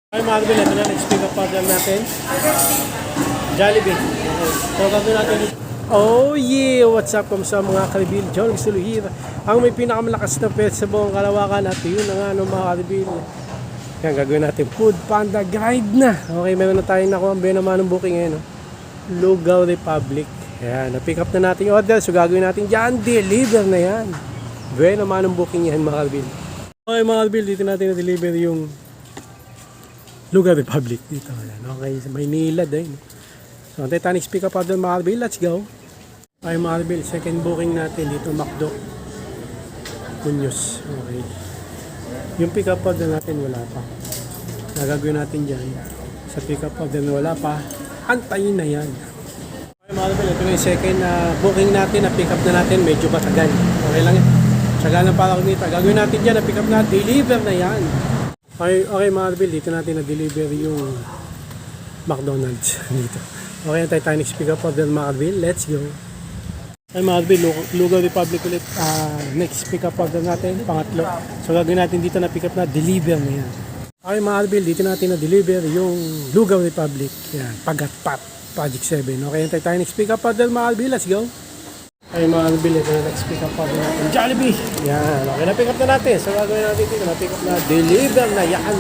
Ay Marvel, ito na next pick up partner natin. Jollibee. Okay. So gagawin natin dito. Oh yeah! What's up kamusta mga karibil? John Suluhir. Ang may pinakamalakas na pet sa buong Kalawakan at yun na nga mga karibil. Yan, gagawin natin Food Panda Guide na. Okay, meron na tayong nakuha ang naman ng booking ngayon. No? Lugaw Republic. Yan, na-pick up na natin yung order. So gagawin natin dyan, deliver na yan. Buwan naman ng booking yan mga karibil. Okay mga karibil, dito natin na-deliver yung Lugaw Republic dito. Yan. Okay, sa Maynila din. So, Titanic pick up order mga karibil. Let's go. Okay mga karibil, second booking natin dito, McDo Muñoz. Okay. Yung pick up order natin wala pa. Nagagawin natin dyan. Sa pick up order na wala pa, antayin na yan. Okay mga karibil, ito na yung second booking natin na pick up na natin. Medyo matagal. Okay lang yan. Tsaga lang para kumita. Gagawin natin dyan na pick up na, deliver na yan. Okay mga karibil, dito natin na-deliver yung McDonald's dito. Okay, ang Titanic pick up order mga karibil. Let's go. Okay mga karibil, Lugaw Republic ulit. Next pick up order natin, pangatlo. So gagawin natin dito na pick up na, deliver na yan. Okay mga karibil, dito natin na-deliver yung Lugaw Republic. Yan, Pagatpat, Project 7. Okay, ang Titanic pick up order mga karibil. Let's go. Okay mga karibil, ito na next pick up order natin, Jollibee. Yan, okay na pick up na natin. So gagawin natin dito na pick up na, deliver na yan.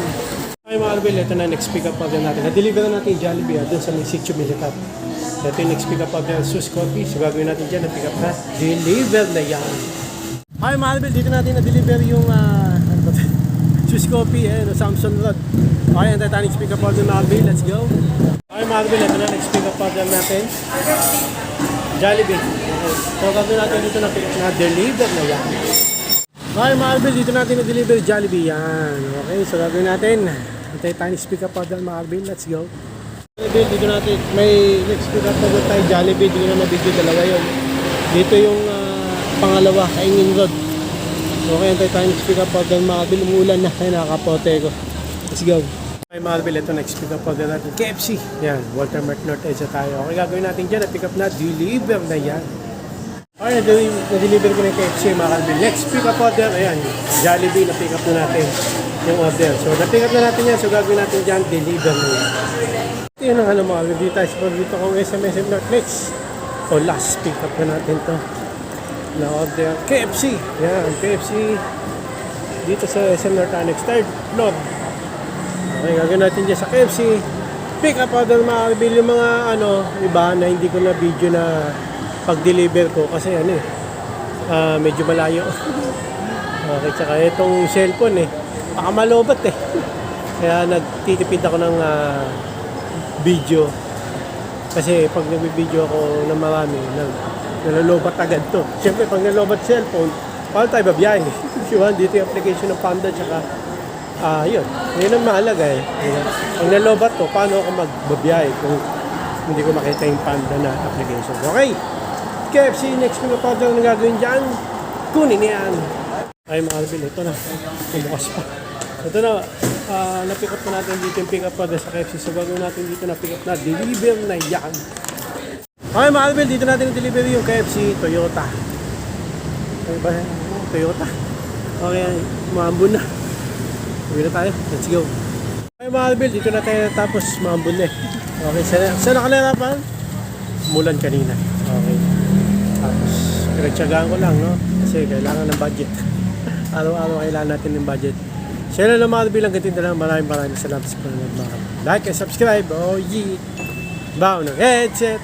Okay mga karibil, ito na next pick up order natin. Na-deliver na natin yung Jollibee doon sa may Sitio Militar. Ito yung next pick up order, Sus Coffee. So gagawin natin dyan na pick up na, deliver na yan. Okay mga karibil, dito natin na-deliver yung Sus Coffee, Samson Road. Okay, ang Titanic pick up order mga karibil. Let's go. Okay mga karibil, ito na next pick up order natin, Jollibee. Okay. So gagawin natin dito na pick up na, deliver na yan. Okay mga karibil, dito natin na-deliver Jollibee yan. Okay, so gagawin natin ang Titanic pick up order mga karibil. Let's go. Dito natin may next pick up order tayo, Jollibee. Dito na video, dalawa yun. Dito yung pangalawa, Kaingin Road. Okay, ang Titanic pick up order mga karibil. Umulan na, ay nakapote ko. Let's go. Okay mga karibil, ito next pick up order natin, KFC. Yan, Walter Mart North Edge tayo. Okay, gagawin natin dyan na pick up na, deliver na yan. Okay, na-deliver ko na yung KFC mga karibil. Next pick up order, ayan, Jollibee, na-pick up na natin yung order. So, na-pick up na natin yan. So, gagawin natin dyan, deliver na yan. Ito yun ang mga karibil. Dito tayo sa dito kong SM North next. So, last pick up na natin to. Na-order, KFC. Yan, KFC. Dito sa SM North Annex, third floor. Okay, gagawin natin dyan sa KFC. Pick up order mga karibil. Yung mga iba na hindi ko na video na pag-deliver ko kasi medyo malayo. Okay, tsaka itong cellphone baka malobat kaya nagtitipid ako ng video kasi pag nag-video ako ng marami nalalobat agad to. Siyempre pag nalobat cellphone, paano tayo babiyahe? Dito yung application ng Panda tsaka yun ang mahalaga pag nalobat to, paano ako magbabiyahe kung hindi ko makita yung Panda na application. Okay, KFC, next mga powder na gagawin dyan, kunin yan. Ay mga karibil, ito na, bukas pa. Ito na, na-pick up na natin dito yung pick up powder sa KFC. So gagawin natin dito na pick up na, deliver na yan. Okay mga karibil, dito natin na-deliver yung KFC, Toyota. Okay ba? Toyota. Okay, maambun na. Uwi na tayo, let's go. Okay mga karibil, dito na tayo tapos maambun na Okay, saan nakalarapan? Mulan kanina. Okay. Tapos, pinagtsagaan ko lang, no? Kasi kailangan ng budget. Araw-araw kailangan natin ng budget. Share na lang mga bilang ganito na lang. Maraming salamat sa panonood mga. Like and subscribe. Oh, yeah. Bao ng headset.